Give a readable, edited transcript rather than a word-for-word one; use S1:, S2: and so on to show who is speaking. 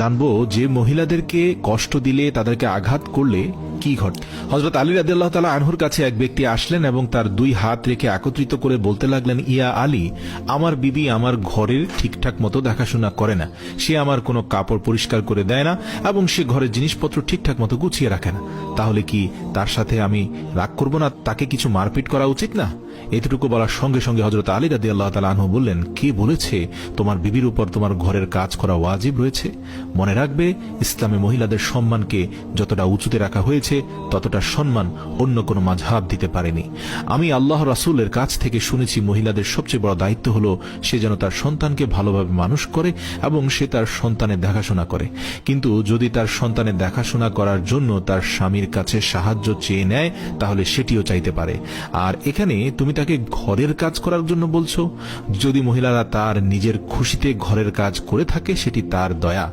S1: জানবো যে মহিলাদেরকে কষ্ট দিলে, তাদেরকে আঘাত করলে কি ঘটে। হযরত আলী রাদিয়াল্লাহু তাআলা আনহুর কাছে এক ব্যক্তি আসলেন এবং তার দুই হাত রেখে একত্রিত করে বলতে লাগলেন, ইয়া আলী, আমার বিবি আমার ঘরের ঠিকঠাক মতো দেখাশোনা করে না, সে আমার কোনো কাপড় পরিষ্কার করে দেয় না এবং সে ঘরের জিনিসপত্র ঠিকঠাক মতো গুছিয়ে রাখে না। তাহলে কি তার সাথে আমি রাগ করব না? তাকে কিছু মারপিট করা উচিত না? এতটুকু বলার সঙ্গে সঙ্গে হযরত আলী রাদিয়াল্লাহু তাআলা আনহু বললেন, কে বলেছে তোমার বিবির উপর তোমার ঘরের কাজ করা ওয়াজিব রয়েছে? মনে রাখবে, ইসলামে মহিলাদের সম্মানকে যতটা উঁচুতে রাখা হয়েছে ততটা সম্মান অন্য কোনো মাযহাব দিতে পারেনি। আমি আল্লাহ রাসূলের কাছ থেকে শুনেছি, মহিলাদের সবচেয়ে বড় দায়িত্ব হলো সে যেন তার সন্তানকে ভালোভাবে মানুষ করে এবং সে তার সন্তানের দেখাশোনা করে। কিন্তু যদি তার সন্তানের দেখাশোনা করার জন্য তার স্বামীর কাছে সাহায্য চেয়ে নেয়, তাহলে সেটিও চাইতে পারে। আর এখানে তুমি তাকে ঘরের কাজ করার জন্য বলছো। যদি মহিলারা তার নিজের খুশিতে ঘরের কাজ করে থাকে, সেটি তার দয়া।